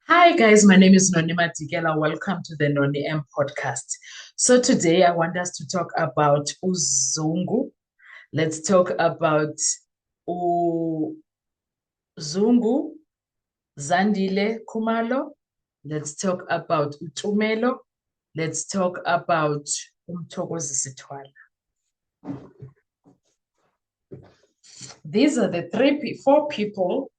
Hi guys, my name is Noni Matikela. Welcome to the Noni M podcast. So today I want us to talk about Uzungu. Let's talk about Uzungu, Zandile Kumalo. Let's talk about Utumelo. Let's talk about Umtokozi Sitwala. These are the four people.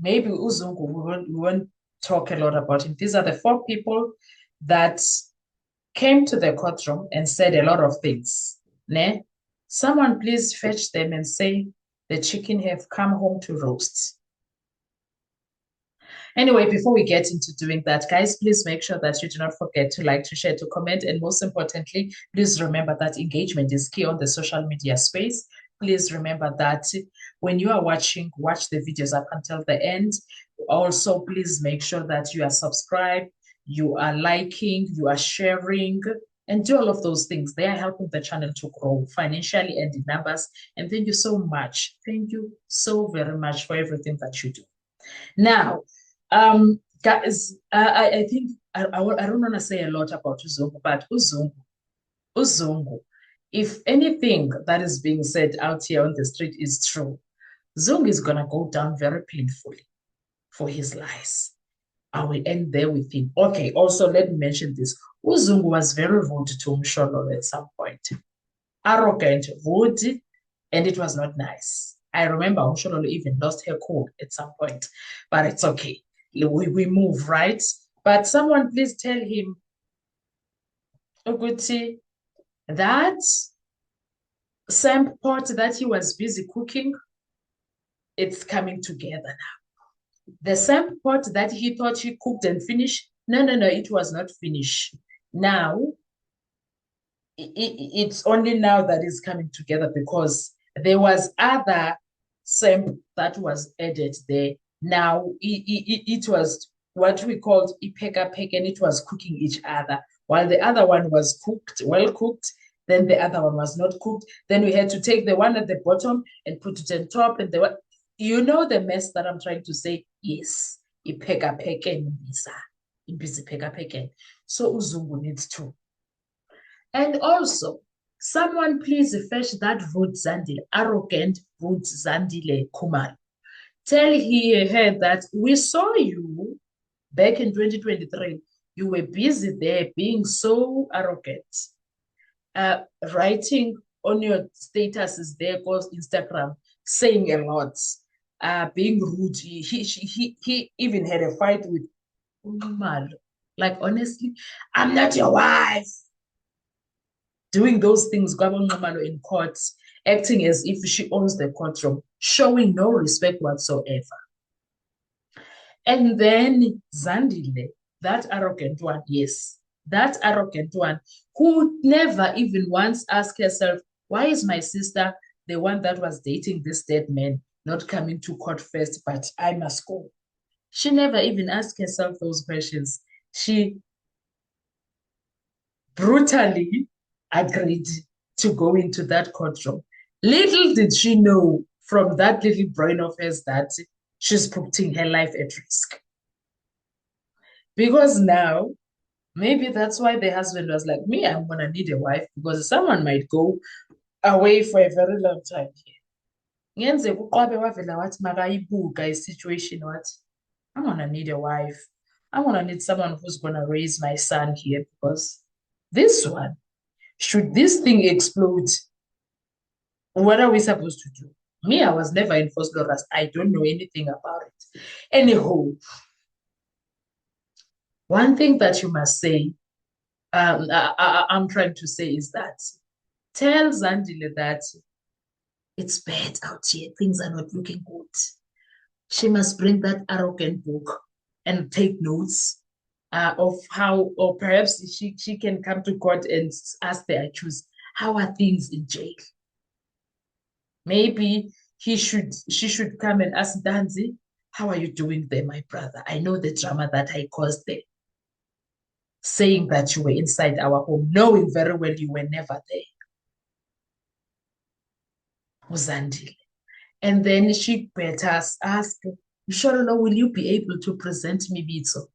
Maybe Uzungu, we won't talk a lot about him. These are the four people that came to the courtroom and said a lot of things. Ne? Someone please fetch them and say the chicken have come home to roast. Anyway, before we get into doing that, guys, please make sure that you do not forget to like, to share, to comment, and most importantly, please remember that engagement is key on the social media space. Please remember that when you are watching, watch the videos up until the end. Also, please make sure that you are subscribed, you are liking, you are sharing, and do all of those things. They are helping the channel to grow financially and in numbers. And thank you so much. Thank you so very much for everything that you do. Now, guys, I think I don't want to say a lot about Uzungu, but Uzungu, if anything that is being said out here on the street is true, Zungu is going to go down very painfully for his lies. I will end there with him. Okay, also let me mention this. Uzungu was very rude to Mshololo at some point. Arrogant, rude, and it was not nice. I remember Mshololo even lost her cool at some point, but it's okay. We move, right? But someone please tell him, Uguti, that same pot that he was busy cooking, it's coming together now. The same pot that he thought he cooked and finished, no, it was not finished. Now, it's only now that it's coming together because there was other same that was added there. Now, it was what we called ipeka pek, and it was cooking each other. While the other one was cooked, well cooked, then the other one was not cooked. Then we had to take the one at the bottom and put it on top, and the one, you know the mess that I'm trying to say? Yes. Ipeka peken imbiza ipeka peken. So Uzungu needs to. And also, someone please fetch that Ruth Zandile, arrogant Ruth Zandile Kumar. Tell her that we saw you back in 2023. You were busy there being so arrogant, writing on your statuses there, called Instagram, saying a lot, being rude. He even had a fight with Umalo. Like, honestly, I'm not your wife. Doing those things, Gwabonqumalo in court, acting as if she owns the courtroom, showing no respect whatsoever. And then Zandile, that arrogant one, yes, that arrogant one who never even once asked herself, why is my sister, the one that was dating this dead man, not coming to court first, but I must go? She never even asked herself those questions. She brutally agreed to go into that courtroom. Little did she know from that little brain of hers that she's putting her life at risk. Because now, maybe that's why the husband was like, me, I'm going to need a wife because someone might go away for a very long time here. Ngenze kuqwabe wavela wathi makayibuka situation wathi, I'm going to need a wife. I'm going to need someone who's going to raise my son here because this one, should this thing explode, what are we supposed to do? Me, I was never in Force Loras. I don't know anything about it. Anyhow, one thing that you must say, I'm trying to say is that tell Zandile that it's bad out here. Things are not looking good. She must bring that arrogant book and take notes of how, or perhaps she can come to court and ask the accused, how are things in jail? Maybe she should come and ask Danzi, how are you doing there, my brother? I know the drama that I caused there. Saying that you were inside our home, knowing very well you were never there. Uzandile. And then she better ask, Mshololo, will you be able to present me Bitso?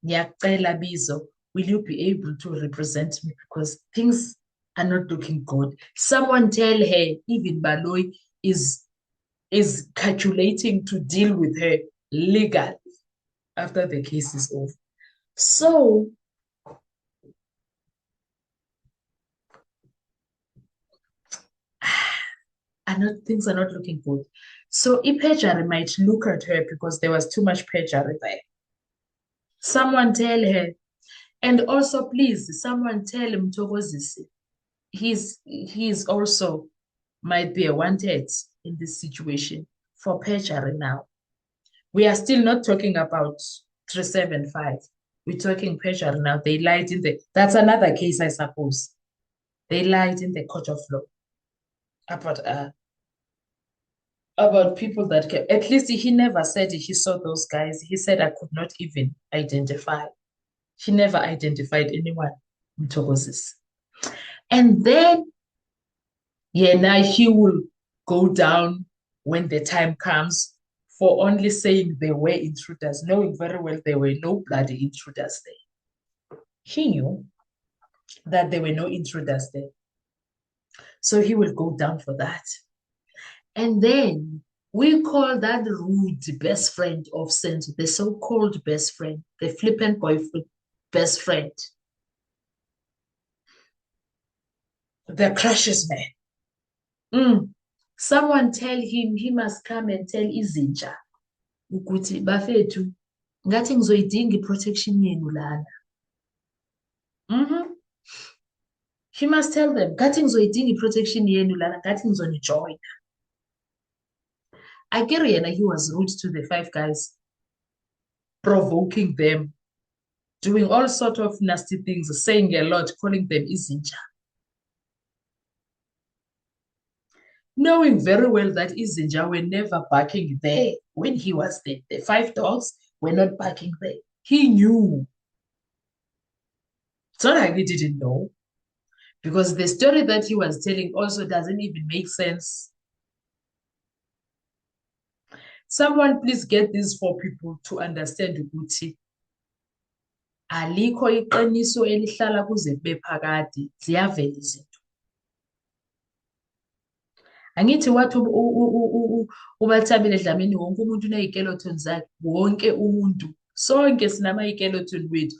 Ngiyacela Bizo, will you be able to represent me because things are not looking good. Someone tell her even Baloyi is calculating to deal with her legally after the case is over. So things are not looking good. So Ipejari might look at her because there was too much perjury there. Someone tell her, and also please, someone tell him Mthokozisi, he's also might be a wanted in this situation for perjury now. We are still not talking about 375. We're talking perjury now. They lied in that's another case, I suppose. They lied in the court of law about people that came. At least he never said he saw those guys. He said I could not even identify. He never identified anyone, Mthokozisi. And then, yeah, now he will go down when the time comes for only saying they were intruders, knowing very well there were no bloody intruders there. He knew that there were no intruders there. So he will go down for that. And then we call that rude best friend of Senzo, the so-called best friend, the flippant boyfriend, best friend, the crushes man. Someone tell him he must come and tell Izinja ukuthi bafethu ngathi ngizoyidinga i-protection yenu lana. He must tell them ngathi ngizoyidinga i-protection yenu lana ngathi ngizonijoyina. I get yena he was rude to the five guys, provoking them, doing all sort of nasty things, saying a lot, calling them Izinja. Knowing very well that Izinja were never barking there when he was there. The five dogs were not barking there. He knew. It's not like he didn't know. Because the story that he was telling also doesn't even make sense. Someone please get these four people to understand ukuthi alikho iqiniso elihlala kuze kube phakade, ziyavela izinto. Angithi wathi uBathabile Dlamini wonke umuntu uney'keleton zakhe, wonke umuntu sonke sinama-skeleton wethu.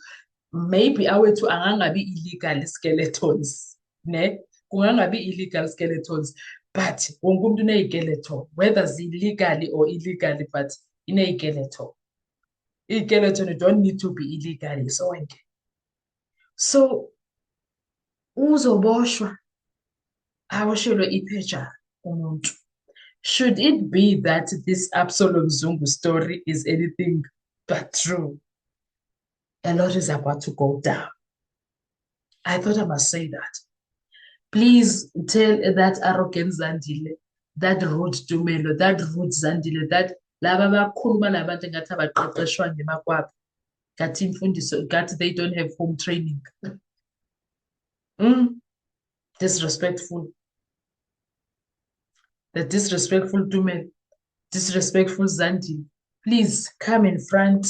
Maybe awethu angangabi illegal skeletons, ne? Kungangabi illegal skeletons, but wonke umuntu uney'skeleton, whether legally or illegally, but iney'skeleton. I-skeleton don't need to be illegally sonke. So uzoboshwa awashelwe iphejana umuntu. Should it be that this Absalom Zungu story is anything but true, a lot is about to go down. I thought I must say that. Please tell that arrogant Zandile, that rude Tumelo, that rude Zandile, that laba bakhuluma labantu ngathi abaqeqeshwa ngemakwabo. Ngathi imfundiso, ngathi they don't have home training. Disrespectful. The disrespectful Tumelo, disrespectful Zandile. Please come in front.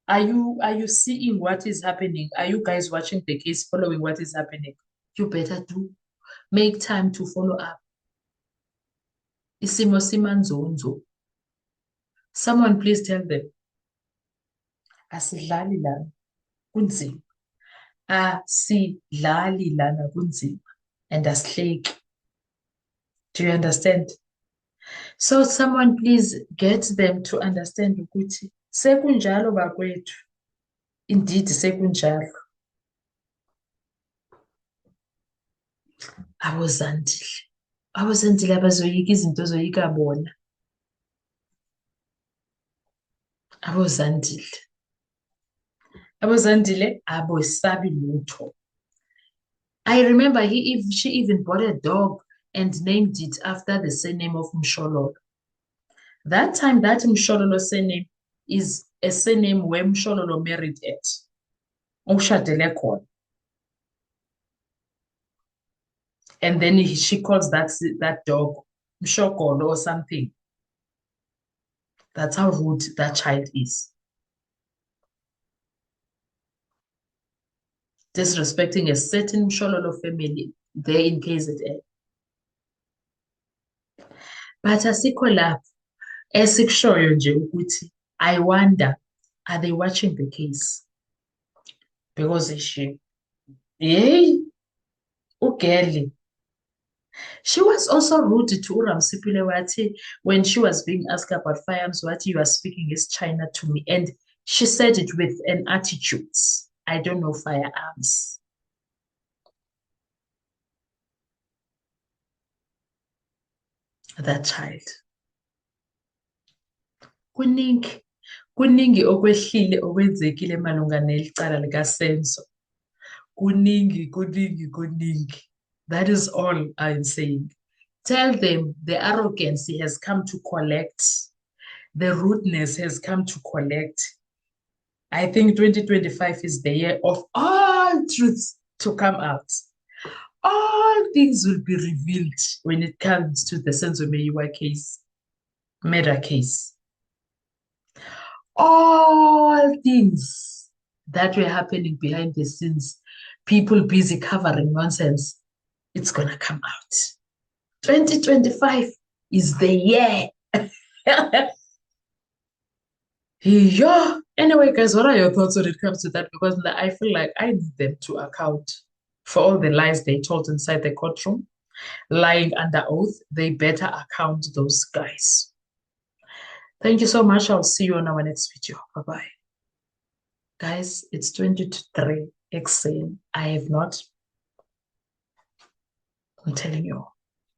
Are you seeing what is happening? Are you guys watching the case, following what is happening? You better do. Make time to follow up. Isimo simanzonzo. Someone please tell them. Asidlali lana kunzima. Asidlali lana kunzima. And asihleki. Do you understand? So someone please get them to understand ukuthi sekunjalo bakwethu. Indeed sekunjalo. Abozandile abazoyika izinto ozoyika bona. Abozandile abosabi lutho. I remember she even bought a dog and named it after the surname of Mshololo. That time, that Mshololo surname is a surname where Mshololo married at. Ushadele khona. And then she calls that dog Mshokolo or something. That's how rude that child is. disrespecting a certain Mshololo family there in KZN. But asikho lapho esikushoyo nje ukuthi I wonder, are they watching the case? Because she, yay, ugeli. She was also rude to Uramsipile Wati when she was being asked about firearms. What you are speaking is China to me. And she said it with an attitude. I don't know firearms. That child. Kuningi okwehlile okwenzekile malunga nelicala likaSenzo. Kuningi. That is all I'm saying. Tell them the arrogance has come to collect. The rudeness has come to collect. I think 2025 is the year of all truths to come out. All things will be revealed when it comes to the Senzo Meyiwa case, murder case. All things that were happening behind the scenes, people busy covering nonsense, it's going to come out. 2025 is the year. Yeah. Anyway, guys, what are your thoughts when it comes to that? Because I feel like I need them to account for all the lies they told inside the courtroom, lying under oath. They better account those guys. Thank you so much. I'll see you on our next video. Bye-bye. Guys, it's 23 XN. I have not. I'm telling you.